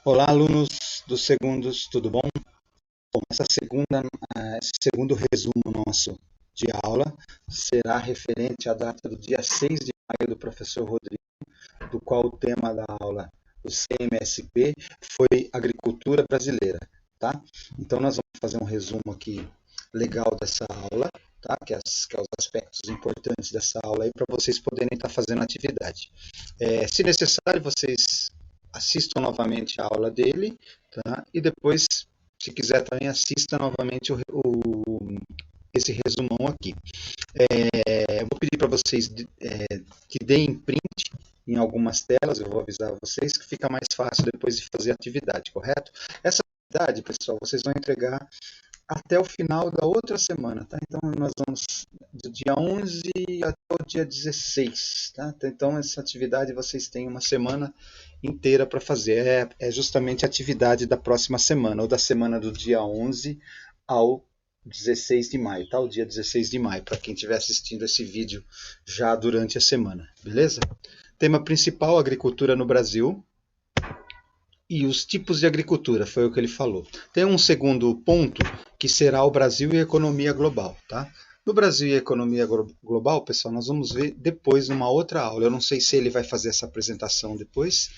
Olá, alunos dos segundos, tudo bom? Bom, esse segundo resumo nosso de aula será referente à data do dia 6 de maio do professor Rodrigo, do qual o tema da aula do CMSP foi Agricultura Brasileira, tá? Então nós vamos fazer um resumo aqui legal dessa aula, tá? Que é os aspectos importantes dessa aula aí para vocês poderem estar fazendo atividade. Se necessário, vocês assistam novamente a aula dele, tá? E depois, se quiser também, assista novamente esse resumão aqui. Eu vou pedir para vocês que deem print em algumas telas, eu vou avisar vocês, que fica mais fácil depois de fazer a atividade, correto? Essa atividade, pessoal, vocês vão entregar até o final da outra semana, tá? Então, nós vamos do dia 11 até o dia 16, tá? Então, essa atividade vocês têm uma semana inteira para fazer. É justamente a atividade da próxima semana, ou da semana do dia 11 ao 16 de maio, tá? O dia 16 de maio, para quem estiver assistindo esse vídeo já durante a semana, beleza? Tema principal, agricultura no Brasil. E os tipos de agricultura, foi o que ele falou. Tem um segundo ponto, que será o Brasil e a economia global, tá? No Brasil e a economia global, pessoal, nós vamos ver depois numa outra aula. Eu não sei se ele vai fazer essa apresentação depois.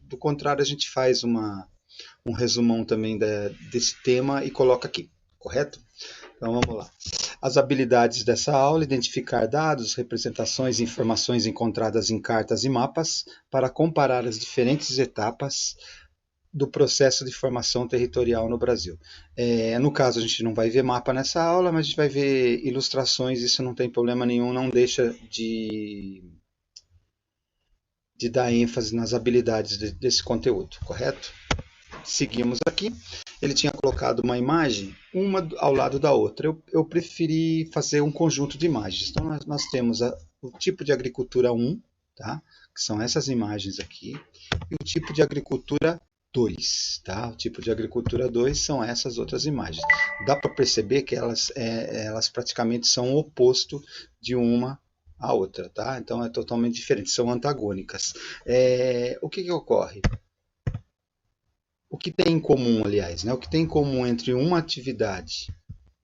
Do contrário, a gente faz um resumão também desse tema e coloca aqui, correto? Então vamos lá. As habilidades dessa aula: identificar dados, representações e informações encontradas em cartas e mapas para comparar as diferentes etapas do processo de formação territorial no Brasil. No caso, a gente não vai ver mapa nessa aula, mas a gente vai ver ilustrações, isso não tem problema nenhum, não deixa de dar ênfase nas habilidades desse conteúdo, correto? Seguimos aqui. Ele tinha colocado uma imagem, uma ao lado da outra. Eu preferi fazer um conjunto de imagens. Então, nós temos o tipo de agricultura 1, tá? Que são essas imagens aqui, e o tipo de agricultura 2. Tá? O tipo de agricultura 2 são essas outras imagens. Dá para perceber que elas praticamente são o oposto de uma à outra. Tá? Então, é totalmente diferente, são antagônicas. O que ocorre? O que tem em comum, aliás, né? O que tem em comum entre uma atividade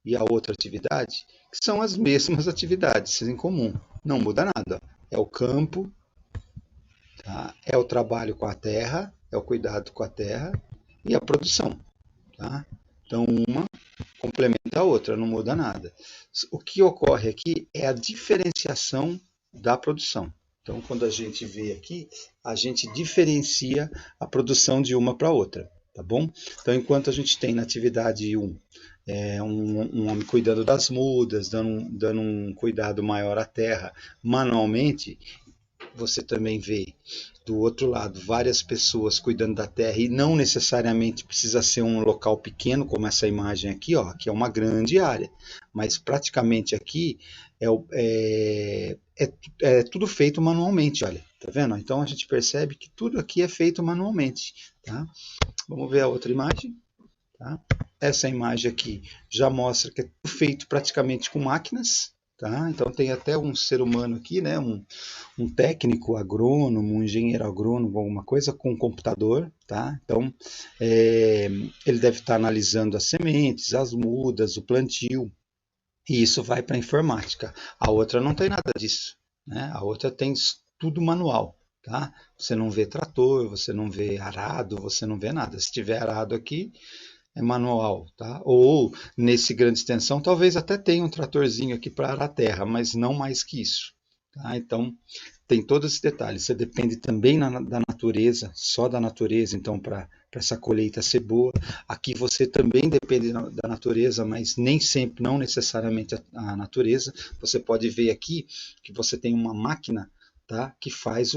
e a outra atividade, que são as mesmas atividades em comum, não muda nada. É o campo, tá? É o trabalho com a terra, é o cuidado com a terra e a produção. Tá? Então, uma complementa a outra, não muda nada. O que ocorre aqui é a diferenciação da produção. Então, quando a gente vê aqui, a gente diferencia a produção de uma para outra. Tá bom? Então, enquanto a gente tem na atividade 1 um homem cuidando das mudas, dando um cuidado maior à terra manualmente, você também vê do outro lado várias pessoas cuidando da terra, e não necessariamente precisa ser um local pequeno, como essa imagem aqui, ó, que é uma grande área, mas praticamente aqui é tudo feito manualmente, olha, tá vendo? Então a gente percebe que tudo aqui é feito manualmente, tá? Vamos ver a outra imagem. Tá? Essa imagem aqui já mostra que é tudo feito praticamente com máquinas. Tá? Então tem até um ser humano aqui, né? Um técnico agrônomo, um engenheiro agrônomo, alguma coisa com um computador. Tá? Então ele deve estar analisando as sementes, as mudas, o plantio, e isso vai para a informática. A outra não tem nada disso. Né? A outra tem tudo manual. Tá? Você não vê trator, você não vê arado, você não vê nada. Se tiver arado aqui, é manual, tá? Ou nesse grande extensão, talvez até tenha um tratorzinho aqui para arar a terra, mas não mais que isso. Tá? Então, tem todos esses detalhes. Você depende também da natureza, só da natureza, então, para essa colheita ser boa. Aqui você também depende da natureza, mas nem sempre, não necessariamente a natureza. Você pode ver aqui que você tem uma máquina, tá? Que faz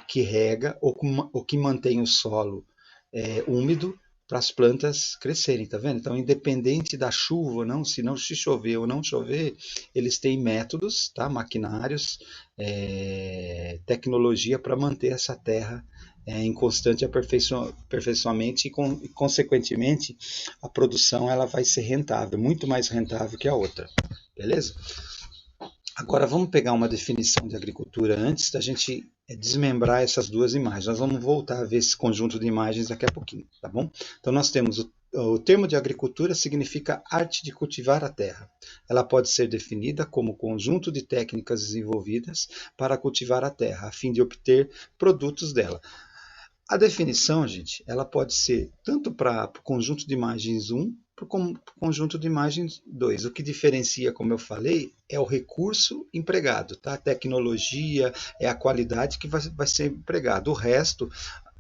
que rega ou que mantém o solo úmido para as plantas crescerem, tá vendo? Então, independente da chuva ou não, se chover ou não chover, eles têm métodos, tá? Maquinários, tecnologia para manter essa terra em constante aperfeiçoamento e, consequentemente, a produção ela vai ser rentável, muito mais rentável que a outra, beleza? Agora, vamos pegar uma definição de agricultura antes da gente desmembrar essas duas imagens. Nós vamos voltar a ver esse conjunto de imagens daqui a pouquinho, tá bom? Então nós temos o termo de agricultura significa arte de cultivar a terra. Ela pode ser definida como conjunto de técnicas desenvolvidas para cultivar a terra, a fim de obter produtos dela. A definição, gente, ela pode ser tanto para o conjunto de imagens 1 como para o conjunto de imagens 2. O que diferencia, como eu falei, é o recurso empregado, tá? A tecnologia, é a qualidade que vai ser empregado. O resto,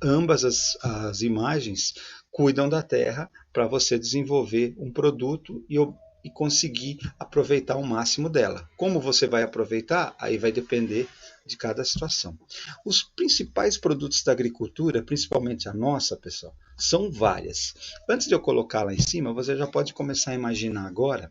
ambas as imagens cuidam da terra para você desenvolver um produto e conseguir aproveitar o máximo dela. Como você vai aproveitar? Aí vai depender de cada situação. Os principais produtos da agricultura, principalmente a nossa, pessoal, são várias. Antes de eu colocar lá em cima, você já pode começar a imaginar agora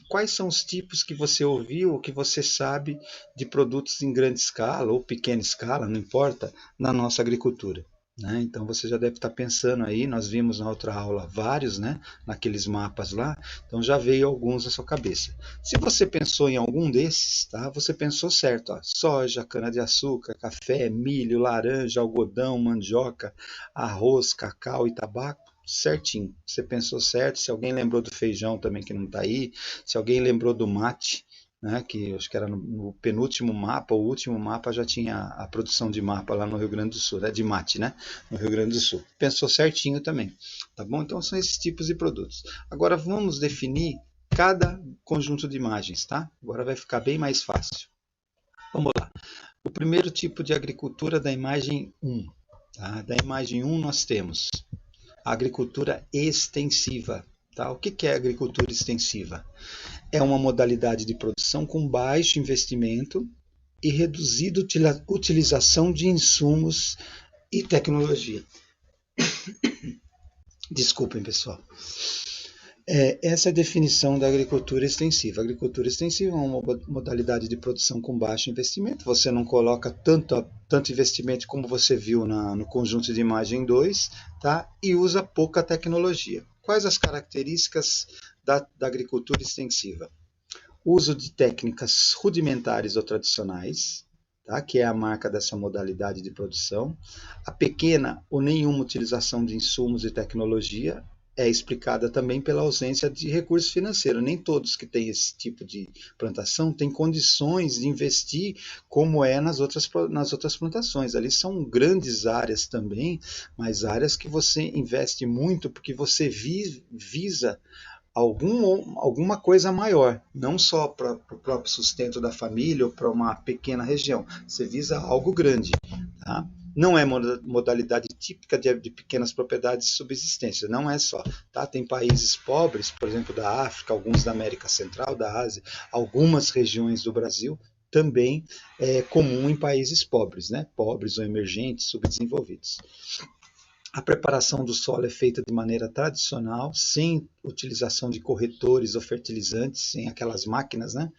quais são os tipos que você ouviu ou que você sabe de produtos em grande escala ou pequena escala, não importa, na nossa agricultura. Né? Então você já deve estar pensando aí, nós vimos na outra aula vários, né, naqueles mapas lá, então já veio alguns na sua cabeça. Se você pensou em algum desses, tá, você pensou certo, ó, soja, cana-de-açúcar, café, milho, laranja, algodão, mandioca, arroz, cacau e tabaco, certinho. Você pensou certo. Se alguém lembrou do feijão também que não está aí, se alguém lembrou do mate, né, que acho que era no penúltimo mapa, o último mapa já tinha a produção de mapa lá no Rio Grande do Sul, né, de mate, né, no Rio Grande do Sul. Pensou certinho também, tá bom? Então são esses tipos de produtos. Agora vamos definir cada conjunto de imagens, tá? Agora vai ficar bem mais fácil. Vamos lá. O primeiro tipo de agricultura da imagem 1. Tá? Da imagem 1 nós temos a agricultura extensiva. Tá? O que é agricultura extensiva? É uma modalidade de produção com baixo investimento e reduzida utilização de insumos e tecnologia. Desculpem, pessoal. Essa é a definição da agricultura extensiva. A agricultura extensiva é uma modalidade de produção com baixo investimento. Você não coloca tanto investimento como você viu no conjunto de imagem 2, tá? E usa pouca tecnologia. Quais as características da agricultura extensiva? Uso de técnicas rudimentares ou tradicionais, tá? Que é a marca dessa modalidade de produção. A pequena ou nenhuma utilização de insumos e tecnologia é explicada também pela ausência de recurso financeiro. Nem todos que têm esse tipo de plantação têm condições de investir como é nas outras plantações. Ali são grandes áreas também, mas áreas que você investe muito porque você visa alguma coisa maior, não só para o próprio sustento da família ou para uma pequena região. Você visa algo grande. Tá? Não é modalidade típica de pequenas propriedades de subsistência, não é só. Tá? Tem países pobres, por exemplo, da África, alguns da América Central, da Ásia, algumas regiões do Brasil, também é comum em países pobres, né? Pobres ou emergentes, subdesenvolvidos. A preparação do solo é feita de maneira tradicional, sem utilização de corretores ou fertilizantes, sem aquelas máquinas, né?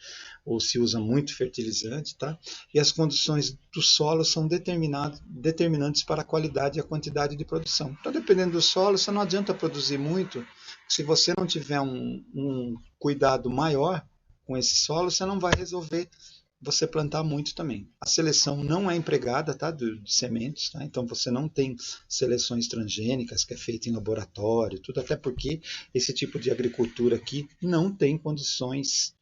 Ou se usa muito fertilizante, tá? E as condições do solo são determinantes para a qualidade e a quantidade de produção. Então, dependendo do solo, você não adianta produzir muito. Se você não tiver um cuidado maior com esse solo, você não vai resolver você plantar muito também. A seleção não é empregada, tá, de sementes, tá? Então você não tem seleções transgênicas que é feita em laboratório, tudo, até porque esse tipo de agricultura aqui não tem condições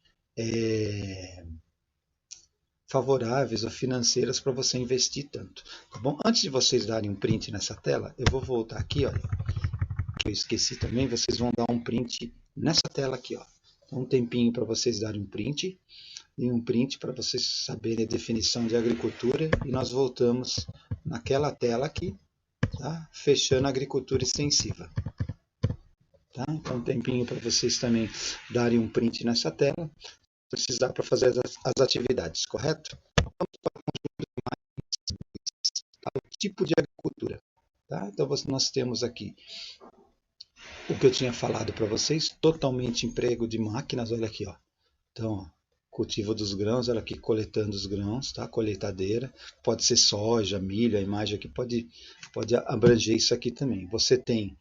favoráveis ou financeiras para você investir tanto, tá bom? Antes de vocês darem um print nessa tela, eu vou voltar aqui, olha, que eu esqueci também, vocês vão dar um print nessa tela aqui, ó. Então, um tempinho para vocês darem um print. Em um print para vocês saberem a definição de agricultura e nós voltamos naquela tela aqui, tá? Fechando a agricultura extensiva. Tá? Então, um tempinho para vocês também darem um print nessa tela, precisar para fazer as atividades, correto? Vamos para o tipo de agricultura. Tá? Então, nós temos aqui o que eu tinha falado para vocês, totalmente emprego de máquinas, olha aqui, ó. Então, ó, cultivo dos grãos, olha aqui, coletando os grãos, tá? Colheitadeira, pode ser soja, milho, a imagem aqui pode abranger isso aqui também. Você tem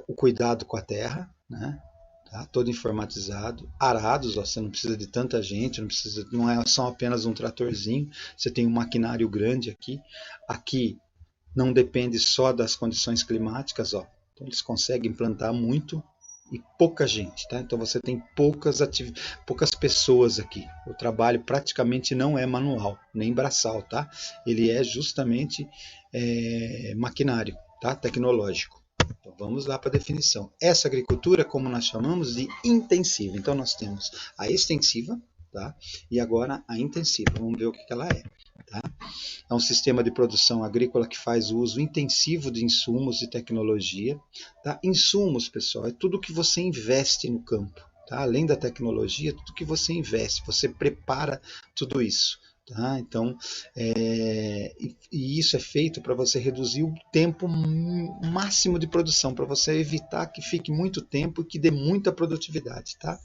o cuidado com a terra, né? tá? Todo informatizado, arados, ó, você não precisa de tanta gente, não é só apenas um tratorzinho, você tem um maquinário grande aqui. Aqui não depende só das condições climáticas, ó. Então eles conseguem plantar muito e pouca gente, tá? Então você tem poucas pessoas aqui. O trabalho praticamente não é manual, nem braçal, tá? Ele é justamente maquinário, tá? Tecnológico. Então vamos lá para a definição. Essa agricultura, como nós chamamos de intensiva. Então nós temos a extensiva, tá? E agora a intensiva. Vamos ver o que ela é, tá? É um sistema de produção agrícola que faz uso intensivo de insumos e tecnologia. Tá? Insumos, pessoal, é tudo que você investe no campo. Tá? Além da tecnologia, tudo que você investe, você prepara tudo isso. Tá? Então, e isso é feito para você reduzir o tempo máximo de produção, para você evitar que fique muito tempo e que dê muita produtividade. Tá?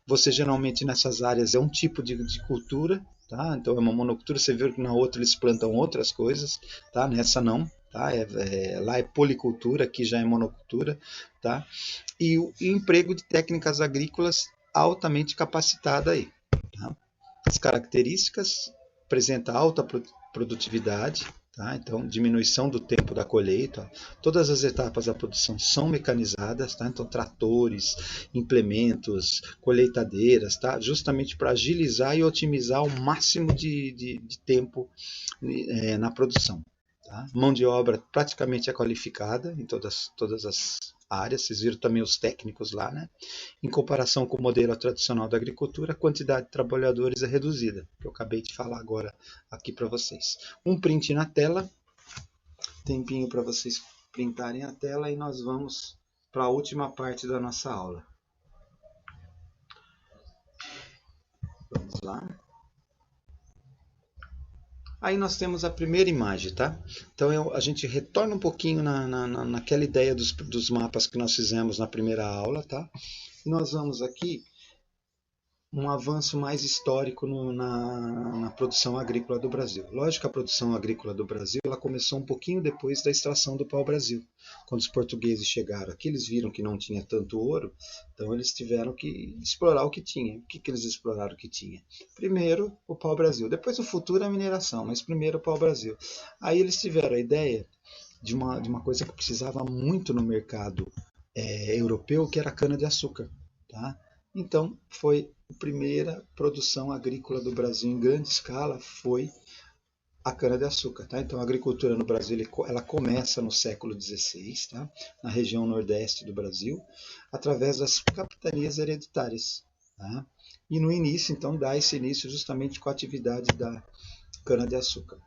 Você geralmente nessas áreas é um tipo de cultura, tá? Então é uma monocultura, você vê que na outra eles plantam outras coisas, tá? Nessa não, tá? Lá é policultura, aqui já é monocultura, tá? E o emprego de técnicas agrícolas altamente capacitada aí, tá? As características: apresenta alta produtividade, tá? Então diminuição do tempo da colheita. Todas as etapas da produção são mecanizadas, tá? Então tratores, implementos, colheitadeiras, tá? Justamente para agilizar e otimizar o máximo de tempo na produção. Tá? Mão de obra praticamente é qualificada em todas as áreas, vocês viram também os técnicos lá, né? Em comparação com o modelo tradicional da agricultura, a quantidade de trabalhadores é reduzida, que eu acabei de falar agora aqui para vocês. Um print na tela, tempinho para vocês printarem a tela e nós vamos para a última parte da nossa aula. Vamos lá. Aí nós temos a primeira imagem, tá? Então a gente retorna um pouquinho naquela ideia dos mapas que nós fizemos na primeira aula, tá? E nós vamos aqui um avanço mais histórico na produção agrícola do Brasil. Lógico que a produção agrícola do Brasil ela começou um pouquinho depois da extração do pau-brasil. Quando os portugueses chegaram aqui, eles viram que não tinha tanto ouro, então eles tiveram que explorar o que tinha. O que eles exploraram que tinha? Primeiro o pau-brasil, depois o futuro a mineração, mas primeiro o pau-brasil. Aí eles tiveram a ideia de uma coisa que precisava muito no mercado europeu, que era a cana-de-açúcar. Tá? Então, foi a primeira produção agrícola do Brasil em grande escala, foi a cana-de-açúcar. Tá? Então, a agricultura no Brasil ela começa no século XVI, tá? Na região nordeste do Brasil, através das capitanias hereditárias. Tá? E no início, então, dá esse início justamente com a atividade da cana-de-açúcar,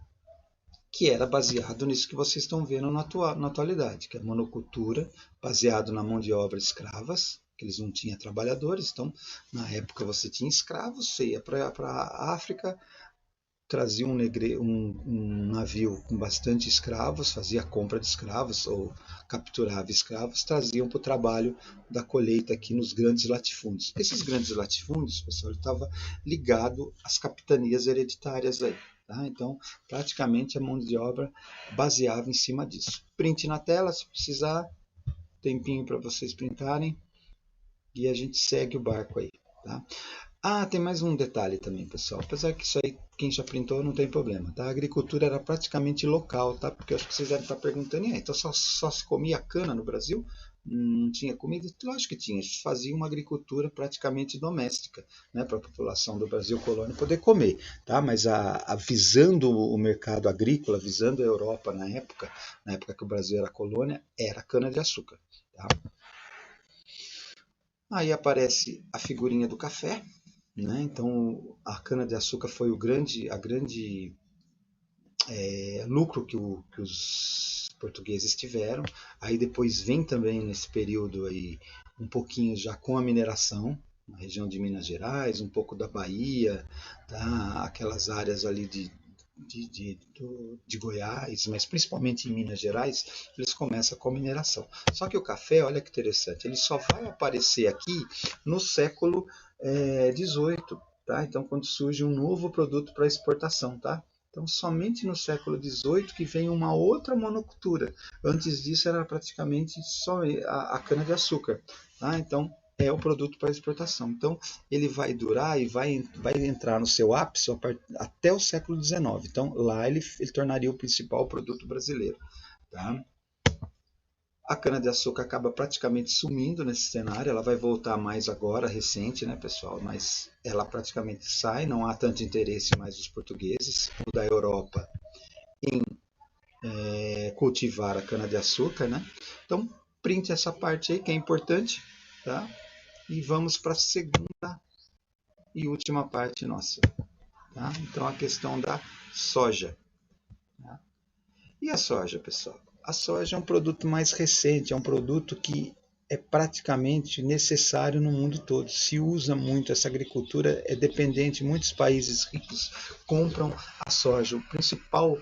que era baseado nisso que vocês estão vendo na atualidade, que é a monocultura, baseado na mão de obra escravas, que eles não tinham trabalhadores, então na época você tinha escravos, você ia para a África, trazia um navio com bastante escravos, fazia a compra de escravos ou capturava escravos, traziam para o trabalho da colheita aqui nos grandes latifúndios. Esses grandes latifúndios, pessoal, estava ligado às capitanias hereditárias aí. Tá? Então, praticamente a mão de obra baseava em cima disso. Print na tela, se precisar, tempinho para vocês printarem e a gente segue o barco aí. Tá? Ah, tem mais um detalhe também, pessoal. Apesar que isso aí, quem já printou, não tem problema, tá? A agricultura era praticamente local, tá? Porque eu acho que vocês devem estar perguntando, então só se comia cana no Brasil? Não tinha comida? Lógico que tinha. A gente fazia uma agricultura praticamente doméstica, né? Para a população do Brasil colônia poder comer, tá? Mas visando o mercado agrícola, visando a Europa na época que o Brasil era colônia, era cana-de-açúcar, tá? Aí aparece a figurinha do café, né? Então a cana-de-açúcar foi a grande lucro que os portugueses tiveram. Aí depois vem também nesse período aí um pouquinho já com a mineração, na região de Minas Gerais, um pouco da Bahia, tá? Aquelas áreas ali de Goiás, mas principalmente em Minas Gerais, eles começam com a mineração. Só que o café, olha que interessante, ele só vai aparecer aqui no século XVIII, tá? Então, quando surge um novo produto para exportação, tá? Então, somente no século XVIII que vem uma outra monocultura. Antes disso, era praticamente só a cana-de-açúcar. Tá? Então, é o produto para exportação. Então, ele vai durar e vai entrar no seu ápice até o século XIX. Então, lá ele tornaria o principal produto brasileiro. Tá? A cana-de-açúcar acaba praticamente sumindo nesse cenário, ela vai voltar mais agora, recente, né, pessoal? Mas ela praticamente sai, não há tanto interesse mais dos portugueses, ou da Europa, em cultivar a cana-de-açúcar, né? Então, print essa parte aí que é importante, tá? E vamos para a segunda e última parte nossa, tá? Então, a questão da soja. Tá? E a soja, pessoal? A soja é um produto mais recente, é um produto que é praticamente necessário no mundo todo. Se usa muito, essa agricultura é dependente, muitos países ricos compram a soja. O principal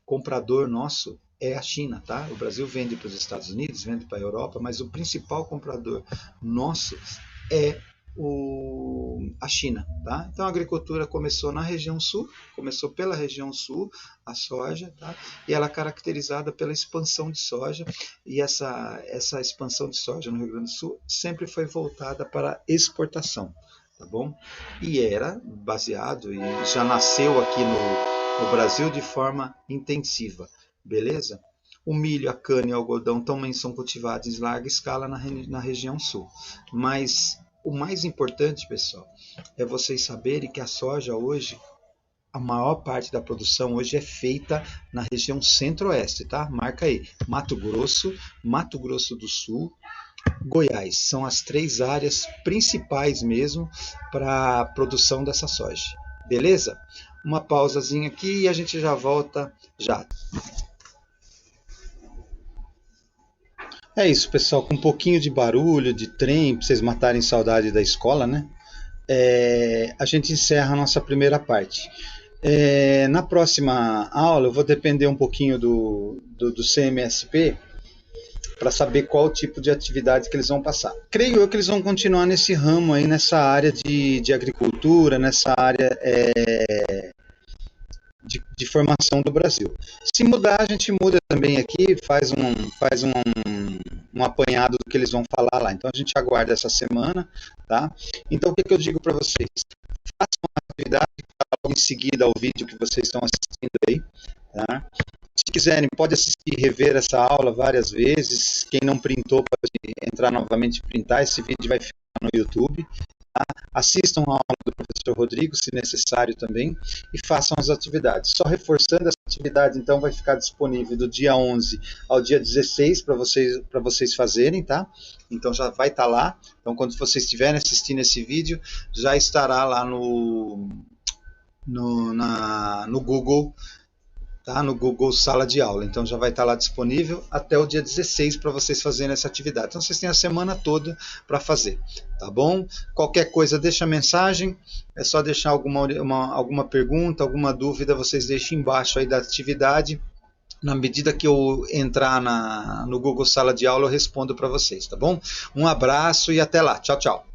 comprador nosso é a China, tá? O Brasil vende para os Estados Unidos, vende para a Europa, mas o principal comprador nosso é a China, tá? Então a agricultura começou na região sul, começou pela região sul, a soja, tá? E ela é caracterizada pela expansão de soja, e essa expansão de soja no Rio Grande do Sul sempre foi voltada para exportação, tá bom? E era baseado, e já nasceu aqui no Brasil de forma intensiva, beleza? O milho, a cana e o algodão também são cultivados em larga escala na região sul, mas o mais importante, pessoal, é vocês saberem que a soja hoje, a maior parte da produção hoje é feita na região centro-oeste, tá? Marca aí, Mato Grosso do Sul, Goiás. São as três áreas principais mesmo para a produção dessa soja. Beleza? Uma pausazinha aqui e a gente já volta já. É isso, pessoal, com um pouquinho de barulho, de trem, para vocês matarem saudade da escola, né? A gente encerra a nossa primeira parte. Na próxima aula eu vou depender um pouquinho do CMSP para saber qual tipo de atividade que eles vão passar. Creio eu que eles vão continuar nesse ramo aí, nessa área de agricultura, nessa área de formação do Brasil. Se mudar, a gente muda também aqui, faz um apanhado do que eles vão falar lá. Então a gente aguarda essa semana, tá? Então o que eu digo para vocês? Façam uma atividade logo em seguida ao vídeo que vocês estão assistindo aí, tá? Se quiserem, pode assistir e rever essa aula várias vezes. Quem não printou pode entrar novamente e printar. Esse vídeo vai ficar no YouTube. Tá? Assistam a aula do professor Rodrigo, se necessário também, e façam as atividades. Só reforçando, essa atividade então vai ficar disponível do dia 11 ao dia 16 para vocês fazerem, tá? Então já vai estar lá. Então quando vocês estiverem assistindo esse vídeo, já estará lá no Google, tá? No Google Sala de Aula. Então já vai estar lá disponível até o dia 16 para vocês fazerem essa atividade. Então vocês têm a semana toda para fazer, tá bom? Qualquer coisa, deixa mensagem. É só deixar alguma pergunta, alguma dúvida, vocês deixem embaixo aí da atividade. Na medida que eu entrar no Google Sala de Aula, eu respondo para vocês, tá bom? Um abraço e até lá. Tchau, tchau.